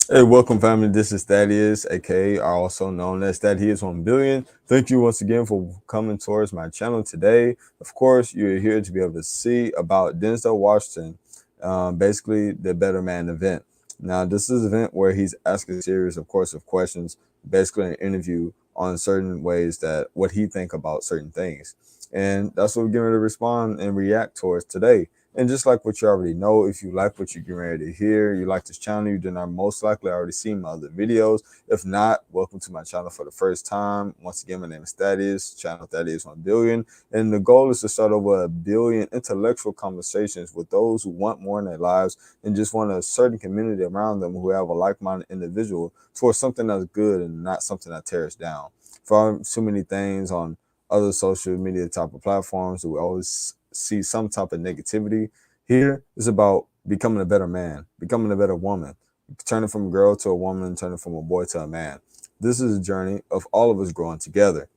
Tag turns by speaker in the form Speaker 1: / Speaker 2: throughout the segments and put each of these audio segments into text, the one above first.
Speaker 1: Hey, welcome, family. This is Thaddeus, aka also known as Thaddeus 1 Billion. Thank you once again for coming towards my channel today. Of course, you're here to be able to see about Denzel Washington, basically the Better Man event. Now, this is an event where he's asking a series, of course, of questions, basically an interview on certain ways that what he think about certain things. And that's what we're going to respond and react towards today. And just like what you already know, if you like what you're getting ready to hear, you like this channel, you did not most likely already seen my other videos. If not, welcome to my channel for the first time. Once again, my name is Thaddeus, channel Thaddeus 1 Billion. And the goal is to start over 1 billion intellectual conversations with those who want more in their lives and just want a certain community around them who have a like-minded individual towards something that's good and not something that tears down. For so many things on other social media type of platforms, we always see some type of negativity. Here is about becoming a better man, becoming a better woman, turning from a girl to a woman, turning from a boy to a man. This is a journey of all of us growing together.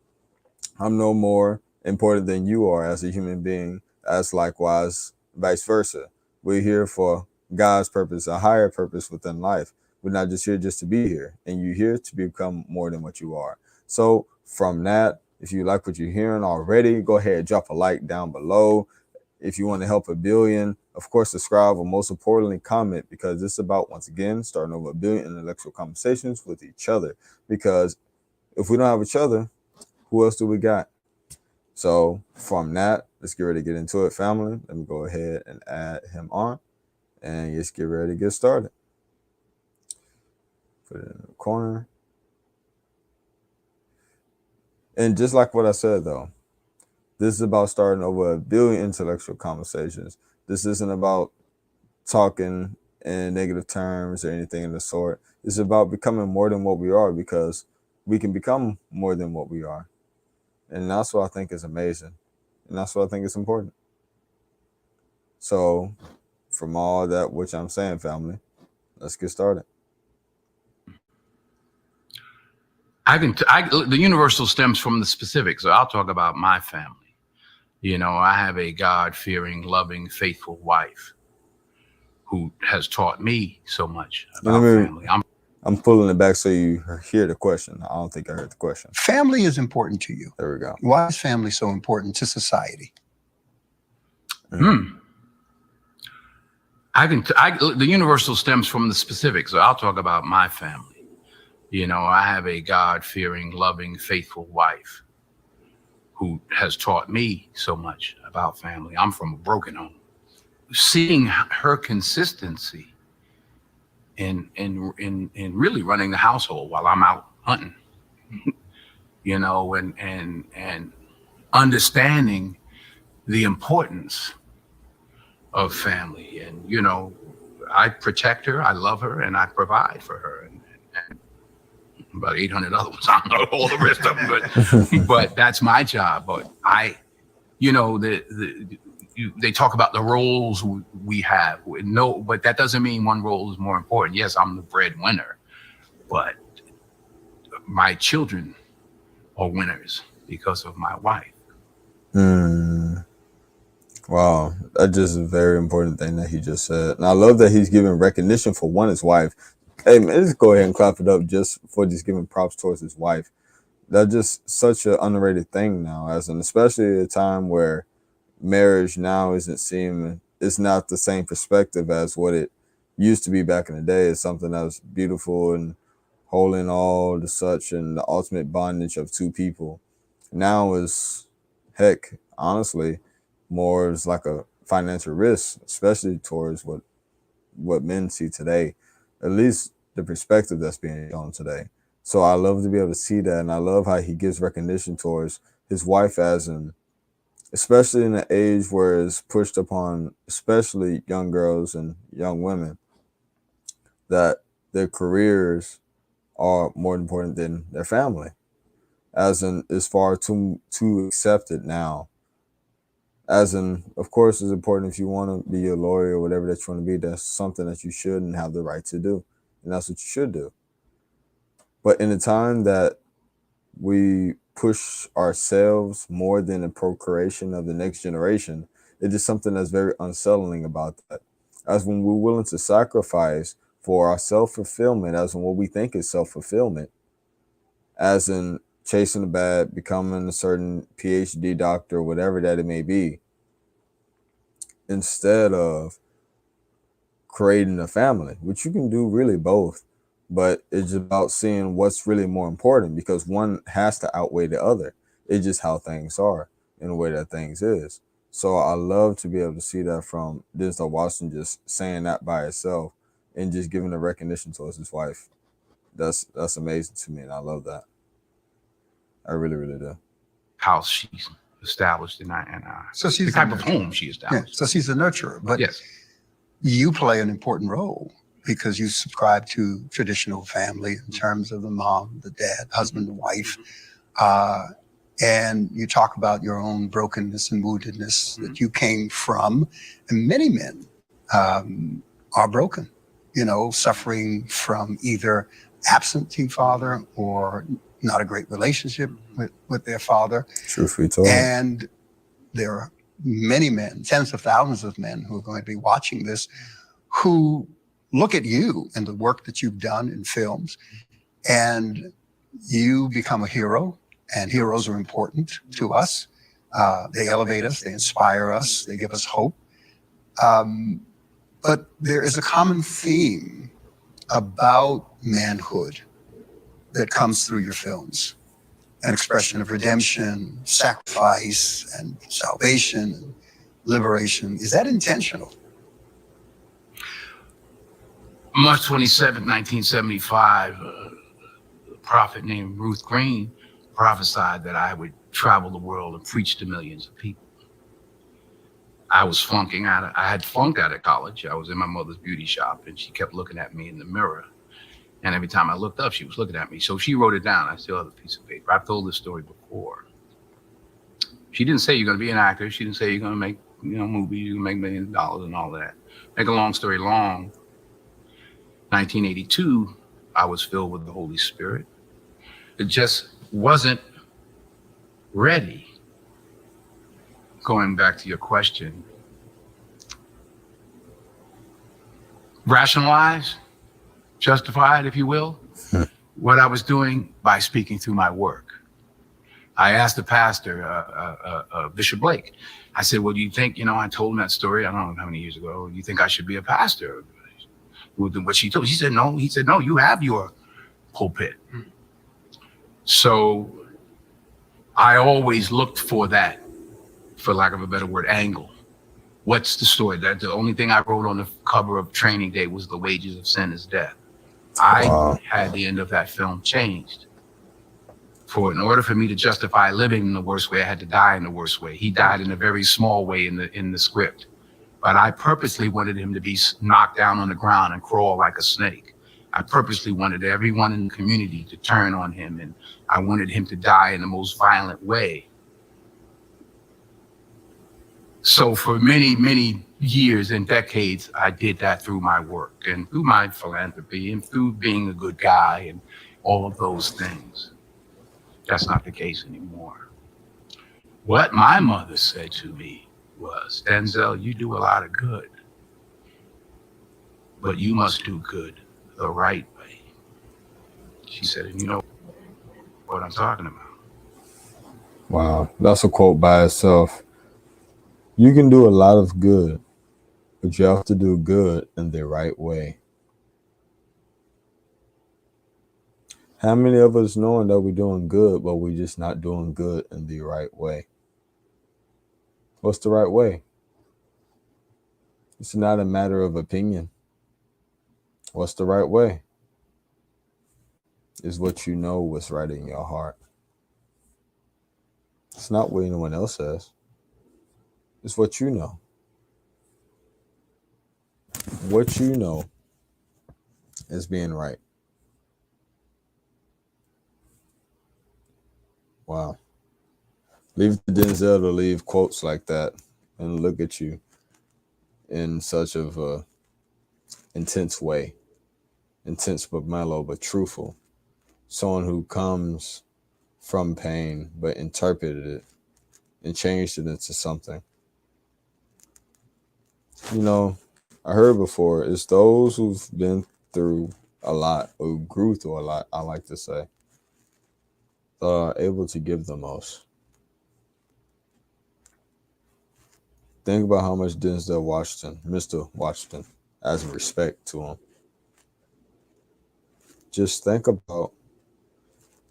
Speaker 1: I'm no more important than you are as a human being, as likewise vice versa. We're here for God's purpose, a higher purpose within life. We're not just here just to be here, and you're here to become more than what you are. So from that, if you like what you're hearing already, go ahead, drop a like down below. If you want to help 1 billion, of course, subscribe, but most importantly, comment, because it's about, once again, starting over 1 billion intellectual conversations with each other. Because if we don't have each other, who else do we got? So from that, let's get ready to get into it, family. Let me go ahead and add him on and just get ready to get started. Put it in the corner. And just like what I said, though, this is about starting over 1 billion intellectual conversations. This isn't about talking in negative terms or anything of the sort. It's about becoming more than what we are, because we can become more than what we are. And that's what I think is amazing. And that's what I think is important. So, from all that which I'm saying, family, let's get started.
Speaker 2: The universal stems from the specific. So I'll talk about my family. I have a God fearing, loving, faithful wife who has taught me so much
Speaker 1: And let
Speaker 2: about
Speaker 1: me,
Speaker 2: family.
Speaker 1: I'm pulling it back so you hear the question. I don't think I heard the question.
Speaker 3: Family is important to you.
Speaker 1: There we go.
Speaker 3: Why is family so important to society?
Speaker 2: The universal stems from the specific. So I'll talk about my family. I have a God fearing, loving, faithful wife who has taught me so much about family. I'm from a broken home. Seeing her consistency in really running the household while I'm out hunting, and understanding the importance of family. And I protect her, I love her, and I provide for her, and about 800 other ones. I don't know all the rest of them, but that's my job. But they talk about the roles we have. No, but that doesn't mean one role is more important. Yes, I'm the breadwinner, but my children are winners because of my wife.
Speaker 1: Wow, that's just a very important thing that he just said. And I love that he's giving recognition for one, his wife. Hey, man, let's go ahead and clap it up just for just giving props towards his wife. That's just such an underrated thing now, as in especially at a time where marriage now it's not the same perspective as what it used to be back in the day. It's something that was beautiful and holding all the such and the ultimate bondage of two people. Now is, heck, honestly, more is like a financial risk, especially towards what men see today, at least the perspective that's being shown today. So I love to be able to see that, and I love how he gives recognition towards his wife, as in, especially in an age where it's pushed upon, especially young girls and young women, that their careers are more important than their family, as in is far too accepted now. As in, of course, it's important if you want to be a lawyer or whatever that you want to be. That's something that you should and have the right to do, and that's what you should do. But in the time that we push ourselves more than the procreation of the next generation, it is something that's very unsettling about that. As when we're willing to sacrifice for our self-fulfillment, as in what we think is self-fulfillment, as in chasing the bag, becoming a certain PhD doctor, whatever that it may be, instead of creating a family, which you can do really both, but it's about seeing what's really more important, because one has to outweigh the other. It's just how things are in the way that things is. So I love to be able to see that from Denzel Washington, just saying that by itself and just giving the recognition towards his wife. That's amazing to me, and I love that. I really, really do.
Speaker 2: House she's established, and
Speaker 3: So she's
Speaker 2: the type
Speaker 3: a
Speaker 2: of
Speaker 3: nurturer.
Speaker 2: home she
Speaker 3: Yeah,
Speaker 2: established.
Speaker 3: so she's a nurturer, but
Speaker 2: Yes.
Speaker 3: you play an important role because you subscribe to traditional family in terms of the mom, the dad, husband, the wife. And you talk about your own brokenness and woundedness that you came from. And many men are broken, suffering from either absentee father or not a great relationship with their father.
Speaker 1: Truth be told.
Speaker 3: And there are many men, tens of thousands of men who are going to be watching this, who look at you and the work that you've done in films, and you become a hero, and heroes are important to us. They elevate us, they inspire us, they give us hope. But there is a common theme about manhood that comes through your films. An expression of redemption, sacrifice, and salvation, and liberation. Is that intentional?
Speaker 2: March 27th, 1975, a prophet named Ruth Green prophesied that I would travel the world and preach to millions of people. I had flunked out of college. I was in my mother's beauty shop, and she kept looking at me in the mirror. And every time I looked up, she was looking at me. So she wrote it down. I still have a piece of paper. I've told this story before. She didn't say you're going to be an actor. She didn't say you're going to make, movies, you're going to make millions of dollars and all that. Make a long story long, 1982, I was filled with the Holy Spirit. It just wasn't ready. Going back to your question, rationalize, justified, if you will, what I was doing by speaking through my work. I asked the pastor, Bishop Blake, I said, well, do you think, I told him that story, I don't know how many years ago, do you think I should be a pastor? What she told me, she said, no. He said, no, you have your pulpit. So I always looked for that, for lack of a better word, angle. What's the story? That the only thing I wrote on the cover of Training Day was the wages of sin is death. I had the end of that film changed. In order for me to justify living in the worst way, I had to die in the worst way. He died in a very small way in the script. But I purposely wanted him to be knocked down on the ground and crawl like a snake. I purposely wanted everyone in the community to turn on him, and I wanted him to die in the most violent way. So for many, many years and decades, I did that through my work and through my philanthropy and through being a good guy and all of those things. That's not the case anymore. What my mother said to me was, Denzel, you do a lot of good, but you must do good the right way. She said, and you know what I'm talking about.
Speaker 1: Wow, that's a quote by itself. You can do a lot of good, but you have to do good in the right way. How many of us knowing that we're doing good, but we're just not doing good in the right way? What's the right way? It's not a matter of opinion. What's the right way? Is what you know what's right in your heart. It's not what anyone else says. It's what you know. What you know is being right. Wow. Leave it to Denzel to leave quotes like that and look at you in such of a intense way. Intense but mellow but truthful. Someone who comes from pain but interpreted it and changed it into something. I heard before, it's those who've been through a lot, or grew through a lot, I like to say, able to give the most. Think about how much Denzel Washington, Mr. Washington, has respect to him. Just think about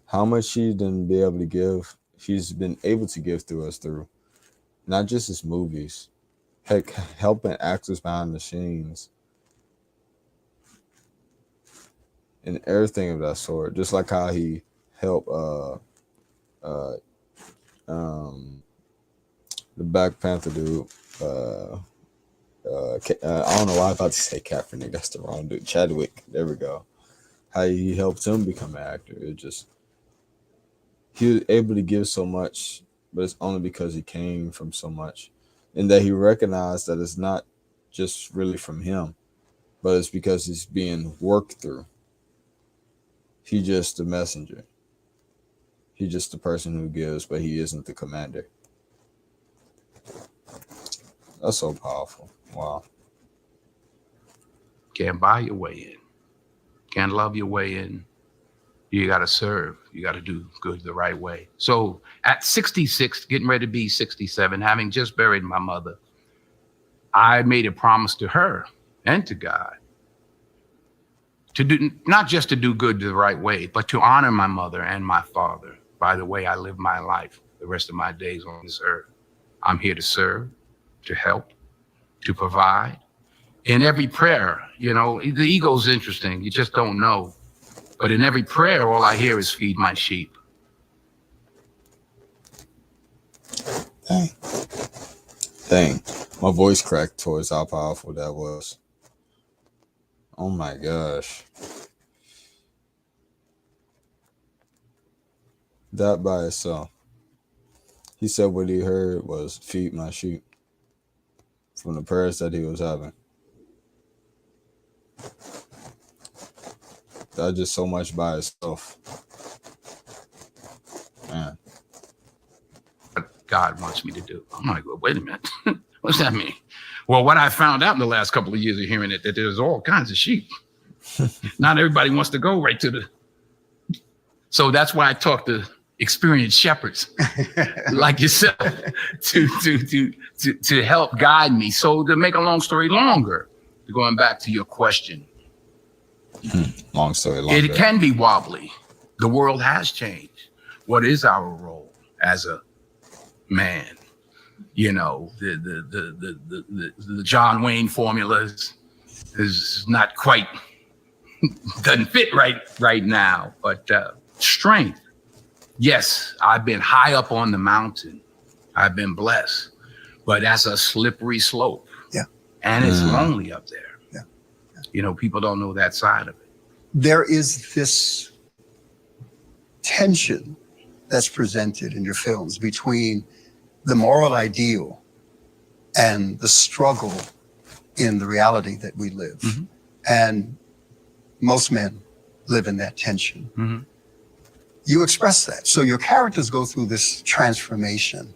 Speaker 1: how much he didn't be able to give. He's been able to give through us through not just his movies, heck, helping actors behind the scenes and everything of that sort. Just like how he helped uh the Black Panther dude. I don't know why I thought to say Kaepernick. That's the wrong dude. Chadwick. There we go. How he helped him become an actor. It just he was able to give so much, but it's only because he came from so much, and that he recognized that it's not just really from him, but it's because he's being worked through. He just the messenger. He's just the person who gives, but he isn't the commander. That's so powerful. Wow.
Speaker 2: Can't buy your way in. Can't love your way in. You got to serve. You got to do good the right way. So at 66, getting ready to be 67, having just buried my mother, I made a promise to her and to God to do, not just to do good the right way, but to honor my mother and my father by the way I live my life the rest of my days on this earth. I'm here to serve, to help, to provide. In every prayer, you know, the ego's interesting. You just don't know. But in every prayer, all I hear is feed my sheep.
Speaker 1: Dang. Dang. My voice cracked towards how powerful that was. Oh my gosh. That by itself. He said what he heard was feed my sheep from the prayers that he was having. That's just so much by itself. Man.
Speaker 2: What God wants me to do. I'm like, well, wait a minute. What's that mean? Well, what I found out in the last couple of years of hearing it, that there's all kinds of sheep. Not everybody wants to go right to the. So that's why I talk to experienced shepherds like yourself to help guide me. So to make a long story longer, going back to your question,
Speaker 1: Long story longer.
Speaker 2: it can be wobbly. The world has changed. What is our role as a man? You know, the John Wayne formula is not quite doesn't fit right now. But strength. Yes, I've been high up on the mountain. I've been blessed, but that's a slippery slope.
Speaker 3: Yeah.
Speaker 2: And it's lonely up there.
Speaker 3: Yeah.
Speaker 2: You know, people don't know that side of it.
Speaker 3: There is this tension that's presented in your films between the moral ideal and the struggle in the reality that we live.
Speaker 2: Mm-hmm.
Speaker 3: And most men live in that tension.
Speaker 2: Mm-hmm.
Speaker 3: You express that. So your characters go through this transformation.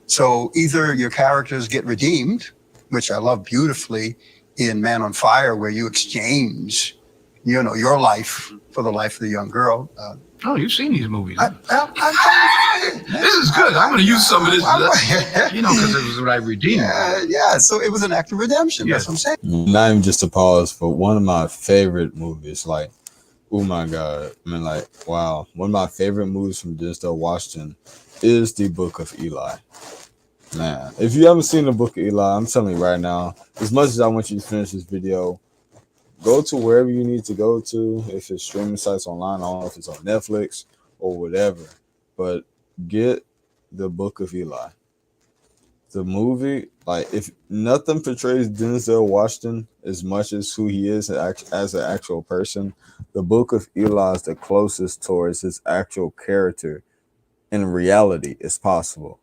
Speaker 3: So either your characters get redeemed, which I love beautifully in Man on Fire, where you exchange, you know, your life for the life of the young girl.
Speaker 2: Oh, you've seen these movies.
Speaker 3: I,
Speaker 2: This is good. I'm going to use some of this, you know, because it was what I redeemed.
Speaker 3: yeah. So it was an act of redemption.
Speaker 2: Yeah.
Speaker 3: That's what I'm saying.
Speaker 1: Not even just a pause, but one of my favorite movies, like, oh my God. I mean, like, wow. One of my favorite movies from Denzel Washington is The Book of Eli. Man, if you haven't seen The Book of Eli, I'm telling you right now, as much as I want you to finish this video, go to wherever you need to go to. If it's streaming sites online, I don't know if it's on Netflix or whatever, but get The Book of Eli. The movie, like, if nothing portrays Denzel Washington as much as who he is as an actual person, The Book of Eli is the closest towards his actual character in reality as possible.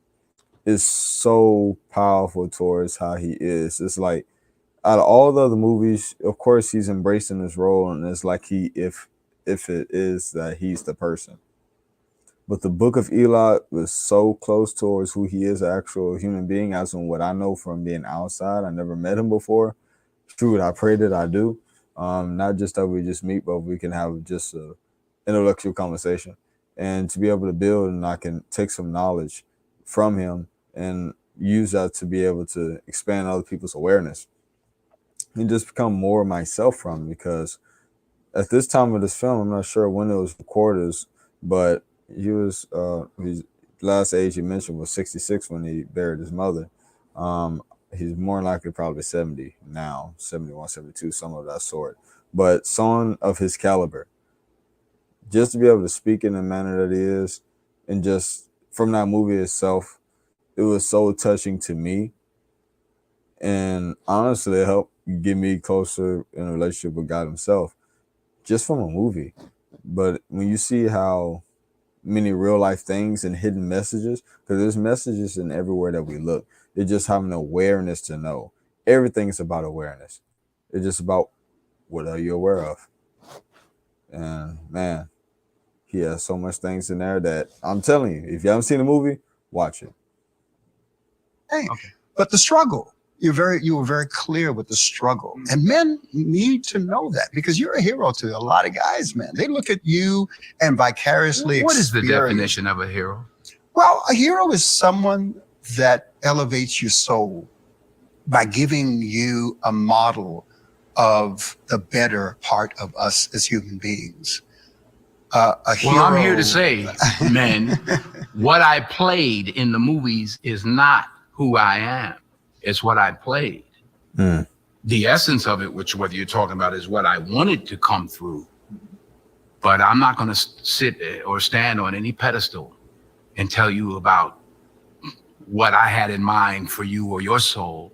Speaker 1: It's so powerful towards how he is. It's like, out of all the other movies, of course, he's embracing his role, and it's like if it is that he's the person. But The Book of Eli was so close towards who he is, an actual human being, as in what I know from being outside. I never met him before. True, I pray that I do. Not just that we just meet, but we can have just a intellectual conversation, and to be able to build, and I can take some knowledge from him and use that to be able to expand other people's awareness and just become more myself from it. Because at this time of this film, I'm not sure when it was recorded, but he was his last age he mentioned was 66 when he buried his mother. He's more than likely probably 70 now, 71, 72, some of that sort. But someone of his caliber, just to be able to speak in the manner that he is, and just from that movie itself, it was so touching to me, and honestly, it helped get me closer in a relationship with God Himself, just from a movie. But when you see how many real life things and hidden messages, because there's messages in everywhere that we look, it's just having awareness to know. Everything's about awareness. It's just about what are you aware of. And man, he has so much things in there that I'm telling you, if you haven't seen the movie, watch it.
Speaker 3: Hey,
Speaker 2: Okay.
Speaker 3: but the struggle, you were very clear with the struggle. And men need to know that because you're a hero to a lot of guys, man. They look at you and vicariously
Speaker 2: What is the
Speaker 3: experience.
Speaker 2: definition of a hero?
Speaker 3: Well, a hero is someone that elevates your soul by giving you a model of the better part of us as human beings. A hero.
Speaker 2: Well, I'm here to say, men, what I played in the movies is not who I am. It's what I played.
Speaker 1: Mm.
Speaker 2: The essence of it, which whether you're talking about is what I wanted to come through. But I'm not going to sit or stand on any pedestal and tell you about what I had in mind for you or your soul.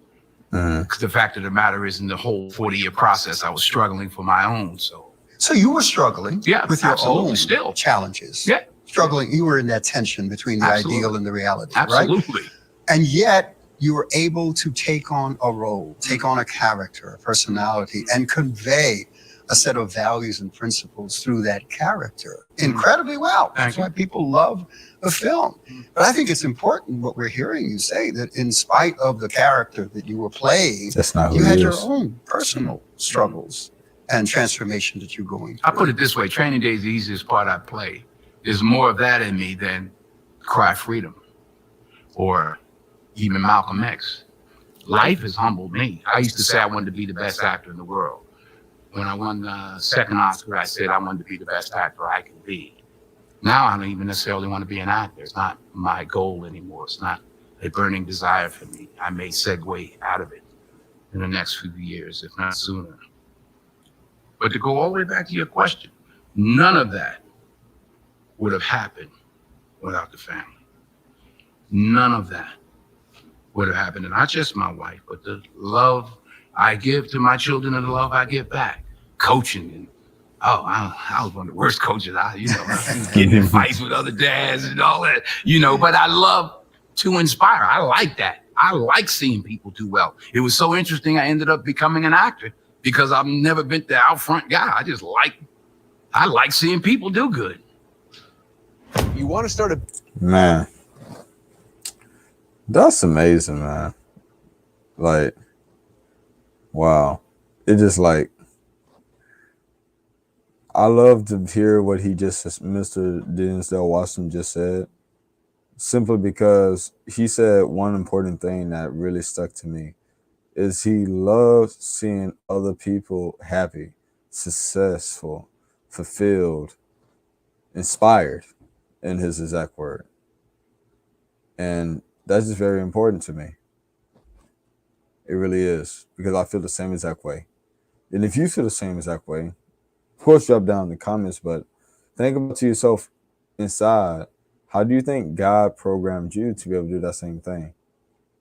Speaker 2: Because the fact of the matter is, in the whole 40-year process, I was struggling for my own soul.
Speaker 3: So you were struggling
Speaker 2: Yeah,
Speaker 3: with your
Speaker 2: absolutely,
Speaker 3: own
Speaker 2: still.
Speaker 3: challenges.
Speaker 2: Yeah.
Speaker 3: Struggling. You were in that tension between the
Speaker 2: Absolutely.
Speaker 3: ideal and the reality, right?
Speaker 2: Absolutely.
Speaker 3: And yet you were able to take on a role, take on a character, a personality, and convey a set of values and principles through that character incredibly well. That's
Speaker 2: Thank
Speaker 3: why people love the film. But I think it's important what we're hearing you say, that in spite of the character that you were playing,
Speaker 1: That's not who
Speaker 3: you
Speaker 1: he
Speaker 3: had your
Speaker 1: is.
Speaker 3: own personal struggles and transformation that you're going
Speaker 2: I
Speaker 3: through.
Speaker 2: put it this way, Training Day is the easiest part I play. There's more of that in me than Cry Freedom or even Malcolm X. Life has humbled me. I used to say I wanted to be the best actor in the world. When I won the second Oscar, I said I wanted to be the best actor I could be. Now I don't even necessarily want to be an actor. It's not my goal anymore. It's not a burning desire for me. I may segue out of it in the next few years, if not sooner. But to go all the way back to your question, none of that would have happened without the family. None of that would have happened. And not just my wife, but the love I give to my children and the love I give back. Coaching and I was one of the worst coaches. I was getting in fights with other dads and all that, but I love to inspire. I like that. I like seeing people do well. It was so interesting. I ended up becoming an actor because I've never been the out front guy. I like seeing people do good.
Speaker 4: You want to start a
Speaker 1: Man, that's amazing, man. Like, wow. It just like, I love to hear what Mr. Denzel Washington just said, simply because he said one important thing that really stuck to me is he loves seeing other people happy, successful, fulfilled, inspired, in his exact word. And that's just very important to me. It really is, because I feel the same exact way. And if you feel the same exact way, of course, drop down in the comments, but think about to yourself inside, how do you think God programmed you to be able to do that same thing?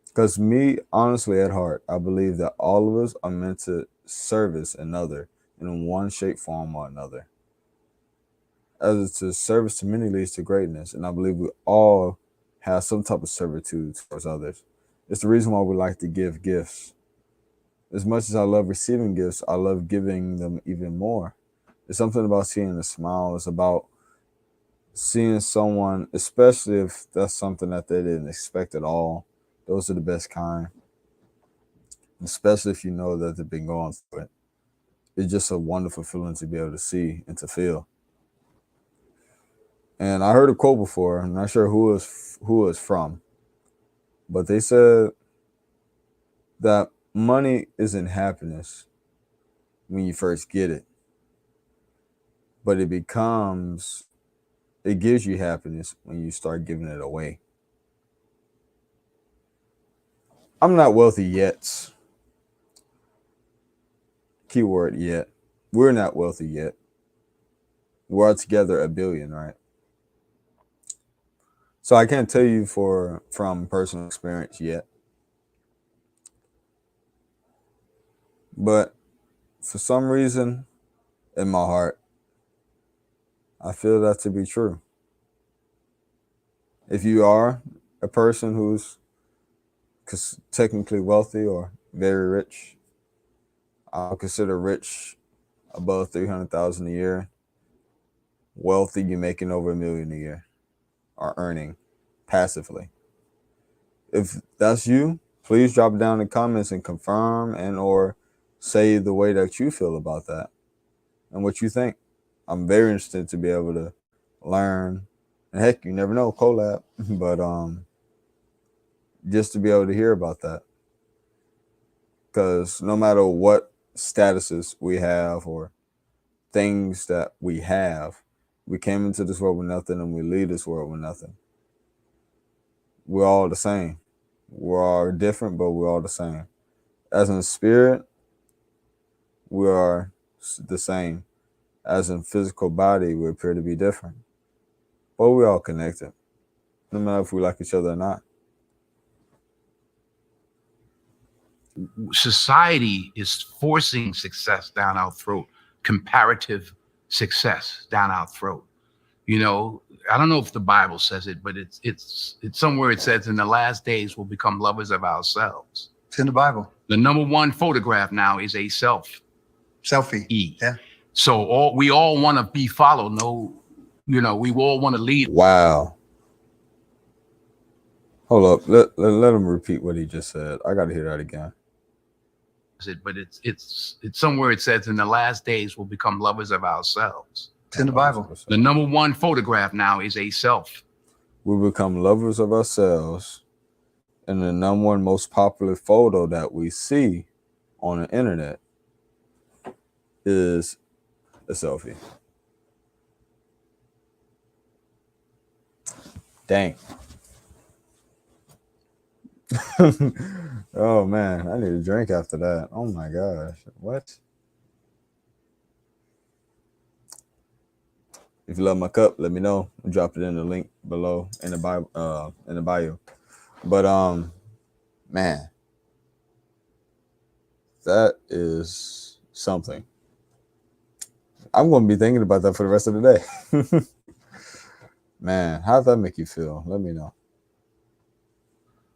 Speaker 1: Because me, honestly, at heart, I believe that all of us are meant to service another in one shape, form, or another. As to service to many leads to greatness, and I believe we all have some type of servitude towards others. It's the reason why we like to give gifts. As much as I love receiving gifts, I love giving them even more. It's something about seeing a smile. It's about seeing someone, especially if that's something that they didn't expect at all. Those are the best kind. Especially if you know that they've been going through it. it's just a wonderful feeling to be able to see and to feel. And I heard a quote before, I'm not sure who it's from, but they said that money isn't happiness when you first get it, but it gives you happiness when you start giving it away. I'm not wealthy yet. Keyword yet. We're not wealthy yet. We're all together a billion, right? So I can't tell you from personal experience yet. But for some reason in my heart, I feel that to be true. If you are a person who's technically wealthy or very rich, I'll consider rich above 300,000 a year. Wealthy, you're making over $1 million a year, or earning passively. If that's you, please drop it down in the comments and confirm and or say the way that you feel about that and what you think. I'm very interested to be able to learn, and heck, you never know, collab, but just to be able to hear about that. Because no matter what statuses we have or things that we have, we came into this world with nothing and we leave this world with nothing. We're all the same. We're all different, but we're all the same. As in spirit, we are the same. As in physical body, we appear to be different. But we're all connected, no matter if we like each other or not.
Speaker 2: Society is forcing success down our throat, comparative success down our throat. You know, I don't know if the Bible says it, but it's somewhere it says in the last days we'll become lovers of ourselves.
Speaker 3: It's in the Bible.
Speaker 2: The number one photograph now is a
Speaker 3: Selfie. Yeah.
Speaker 2: So we all want to be followed. We all want to lead.
Speaker 1: Wow. Hold up. Let him repeat what he just said. I got to hear that again.
Speaker 2: But it's somewhere it says in the last days we'll become lovers of ourselves.
Speaker 3: It's in the Bible.
Speaker 2: The number one photograph now is a self.
Speaker 1: We become lovers of ourselves, and the number one most popular photo that we see on the internet is a selfie. Dang. Oh man, I need a drink after that. Oh my gosh. What? If you love my cup, let me know. I'll drop it in the link below in the bio. But man, that is something. I'm gonna be thinking about that for the rest of the day. Man, how does that make you feel? Let me know.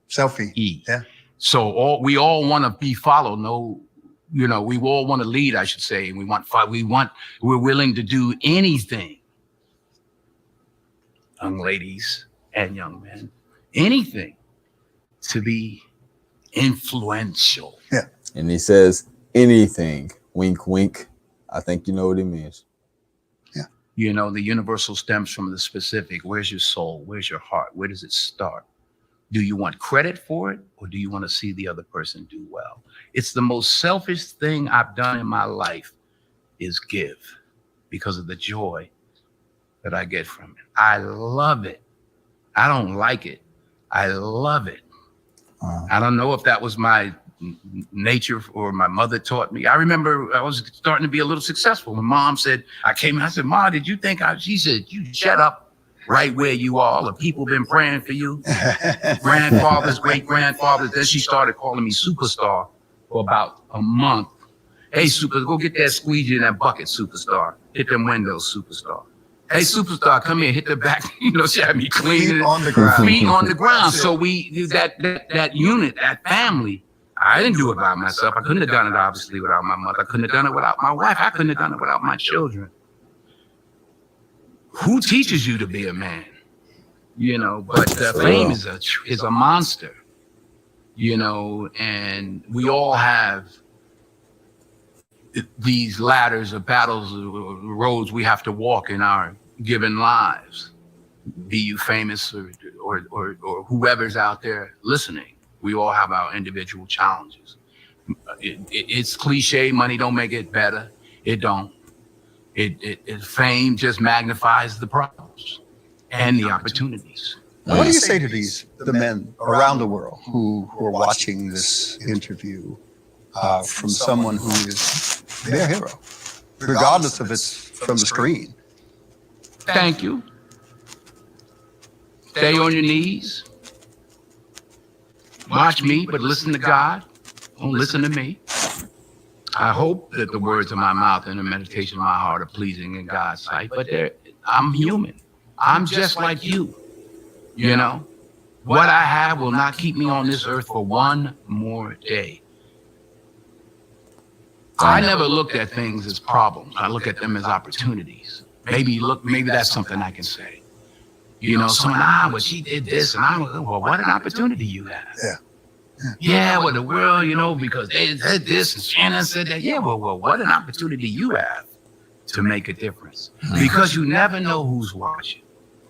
Speaker 3: Selfie. Yeah.
Speaker 2: So we all want to be followed. We all want to lead, I should say. We're willing to do anything. Young ladies and young men, anything to be influential.
Speaker 3: Yeah.
Speaker 1: And he says anything. Wink, wink. I think you know what he means.
Speaker 3: Yeah.
Speaker 2: The universal stems from the specific. Where's your soul? Where's your heart? Where does it start? Do you want credit for it, or do you want to see the other person do well? It's the most selfish thing I've done in my life is give, because of the joy that I get from it. I love it. I don't like it. I love it. I don't know if that was my nature or my mother taught me. I remember I was starting to be a little successful. My mom said, I said, Ma, did you think she said, you shut up right where you are. The people been praying for you. Grandfathers, great-grandfathers. Then she started calling me superstar for about a month. Hey, super, go get that squeegee in that bucket, superstar. Hit them windows, superstar. Hey, superstar, come here, hit the back. She had me cleaning
Speaker 3: Feet on the ground.
Speaker 2: Feet on the ground. So we that unit, that family. I didn't do it by myself. I couldn't have done it, obviously, without my mother. I couldn't have done it without my wife. I couldn't have done it without my children. Who teaches you to be a man? But fame is a monster. And we all have these ladders of battles, roads we have to walk in our given lives. Be you famous or whoever's out there listening, we all have our individual challenges. It's cliche, money don't make it better. It don't. Fame just magnifies the problems and the opportunities.
Speaker 3: What do you say to the men around the world who are watching this interview from someone who is their hero, regardless if it's from the screen?
Speaker 2: Thank you. Stay on your knees. Watch me, but listen to God. Don't listen to me. I hope that the words of my mouth and the meditation of my heart are pleasing in God's sight, but I'm human. I'm just like you. You know, what I have will not keep me on this earth for one more day. I never looked at things as problems. I look at them as opportunities. Maybe that's something I can say. You know, someone, well, she did this, and well, what an opportunity you have. Yeah, well, the world, you know, because they said this and Shannon said that. Yeah, well, what an opportunity you have to make a difference, because you never know who's watching.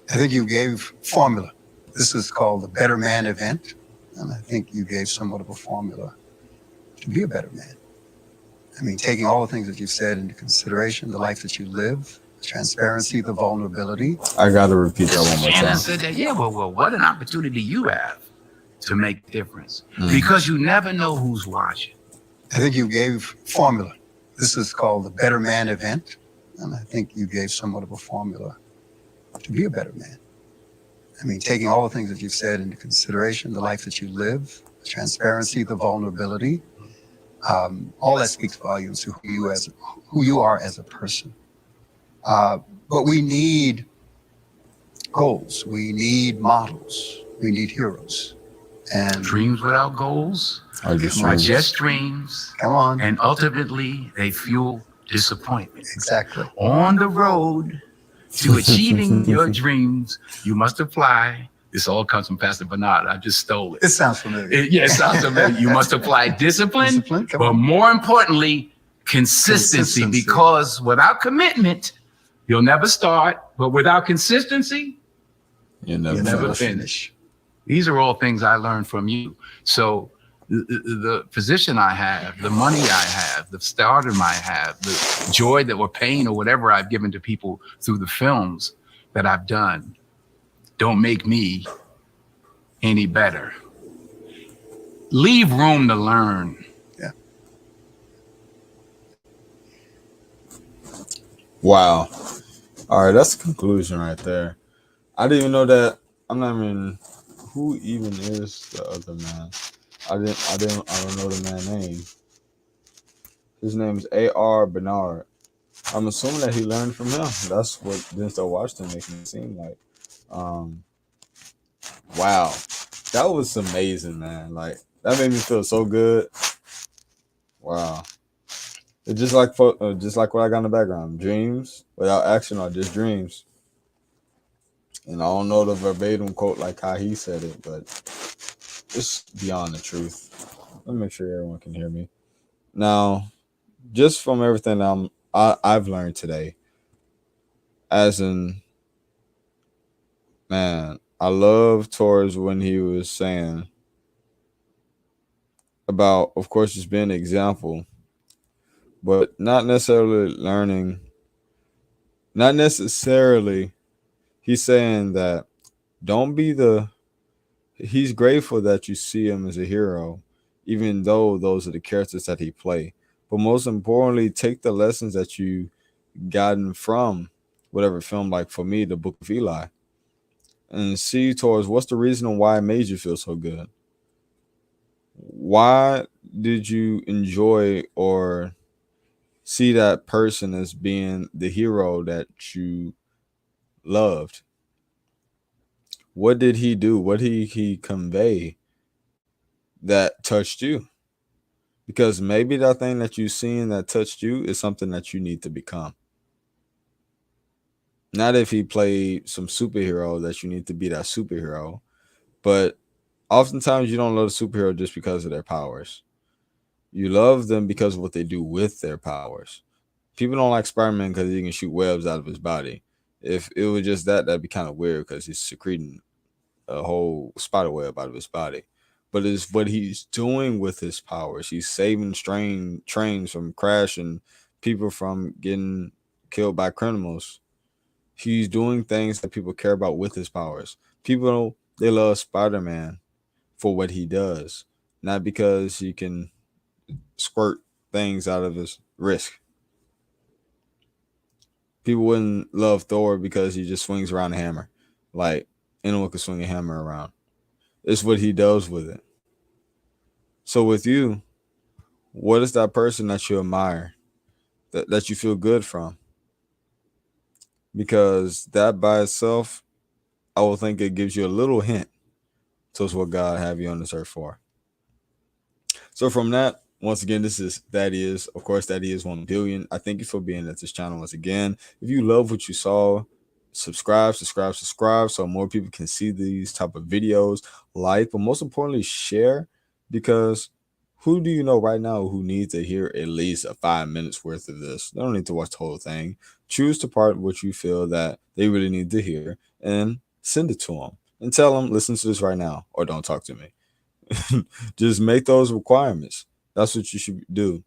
Speaker 3: I think you gave formula. This is called the Better Man event, and I think you gave somewhat of a formula to be a better man. I mean, taking all the things that you've said into consideration, the life that you live, the transparency, the vulnerability.
Speaker 1: I got to repeat that one more
Speaker 2: Shannon
Speaker 1: time.
Speaker 2: said that. Yeah, well, what an opportunity you have to make a difference, because you never know who's watching.
Speaker 3: I think you gave formula. This is called the Better Man event, and I think you gave somewhat of a formula to be a better man. I mean, taking all the things that you've said into consideration, the life that you live, the transparency, the vulnerability, all that speaks volumes to who you are as a person. But we need goals. We need models. We need heroes. And
Speaker 2: Dreams without goals
Speaker 1: Are just
Speaker 2: are
Speaker 1: dreams.
Speaker 2: just dreams,
Speaker 3: come on.
Speaker 2: and ultimately they fuel disappointment.
Speaker 3: Exactly.
Speaker 2: On the road to achieving your dreams, you must apply. This all comes from Pastor Bernard. I just stole it.
Speaker 3: It sounds familiar.
Speaker 2: It sounds familiar. You must apply discipline,
Speaker 3: Discipline, come
Speaker 2: but
Speaker 3: on.
Speaker 2: more importantly, consistency. Because without commitment, you'll never start. But without consistency,
Speaker 1: You
Speaker 3: You
Speaker 1: never
Speaker 2: never finish. These are all things I learned from you. So the position I have, the money I have, the stardom I have, the joy that or pain or whatever I've given to people through the films that I've done don't make me any better. Leave room to learn.
Speaker 1: Wow. All right, that's the conclusion right there. I didn't even know that. I'm not even. Who even is the other man? I don't know the man's name. His name is A.R. Bernard. I'm assuming that he learned from him. That's what Denzel Washington makes me seem like. Wow, that was amazing, man. Like that made me feel so good. Wow. It's just like what I got in the background. Dreams without action are just dreams. And I don't know the verbatim quote like how he said it, but it's beyond the truth. Let me make sure everyone can hear me. Now, just from everything I've learned today, as in, man, I love towards when he was saying about, of course, just being an example, but not necessarily learning. Not necessarily. He's saying that don't be he's grateful that you see him as a hero, even though those are the characters that he play. But most importantly, take the lessons that you gotten from whatever film, like for me, the Book of Eli, and see towards what's the reason why it made you feel so good. Why did you enjoy or see that person as being the hero that you loved? What did he do? What did he convey that touched you? Because maybe that thing that you seen that touched you is something that you need to become. Not if he played some superhero that you need to be that superhero, but oftentimes you don't love the superhero just because of their powers. You love them because of what they do with their powers. People don't like Spider-Man because he can shoot webs out of his body. If it was just that, that'd be kind of weird because he's secreting a whole spider web out of his body. But it's what he's doing with his powers. He's saving trains from crashing, people from getting killed by criminals. He's doing things that people care about with his powers. People, they love Spider-Man for what he does, not because he can squirt things out of his wrist. People wouldn't love Thor because he just swings around a hammer. Like anyone could swing a hammer around. It's what he does with it. So with you, what is that person that you admire, that you feel good from? Because that by itself, I will think it gives you a little hint towards what God have you on this earth for. So from that, once again, this is That Is. Of course, That Is 1 billion. I thank you for being at this channel once again. If you love what you saw, subscribe so more people can see these type of videos, like, but most importantly, share, because who do you know right now who needs to hear at least a 5 minutes worth of this? They don't need to watch the whole thing. Choose the part what you feel that they really need to hear and send it to them and tell them, listen to this right now or don't talk to me. Just make those requirements. That's what you should do.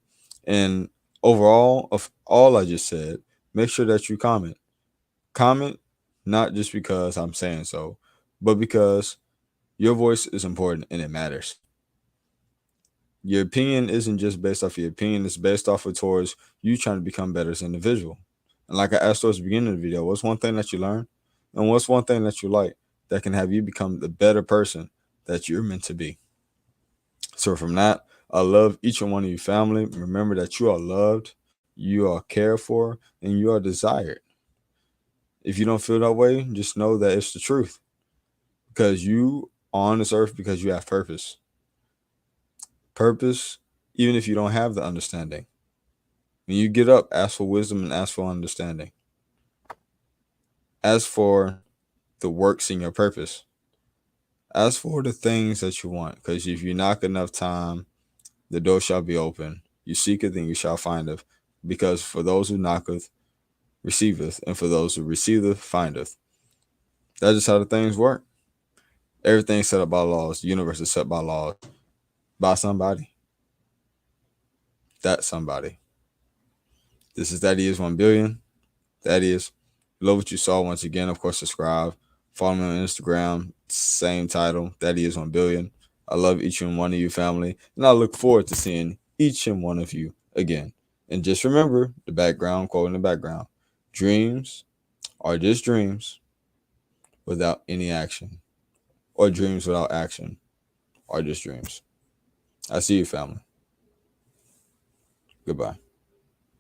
Speaker 1: And overall, of all I just said, make sure that you comment. Comment not just because I'm saying so, but because your voice is important and it matters. Your opinion isn't just based off your opinion, it's based off of towards you trying to become better as an individual. And like I asked towards the beginning of the video, what's one thing that you learn? And what's one thing that you like that can have you become the better person that you're meant to be? So from that, I love each and one of you family. Remember that you are loved, you are cared for, and you are desired. If you don't feel that way, just know that it's the truth. Because you are on this earth because you have purpose. Purpose, even if you don't have the understanding. When you get up, ask for wisdom and ask for understanding. Ask for the works in your purpose. Ask for the things that you want. Because if you knock enough time, the door shall be open. You seeketh and you shall findeth. Because for those who knocketh, receiveth, and for those who receiveth, findeth. That's just how the things work. Everything's set up by laws. The universe is set by laws. By somebody. That somebody. This is That Is 1 billion. That is. Love what you saw. Once again, of course, subscribe. Follow me on Instagram. Same title. That Is 1 billion. I love each and one of you family. And I look forward to seeing each and one of you again. And just remember the background, quote in the background. Dreams are just dreams without any action. Or dreams without action are just dreams. I see you, family. Goodbye.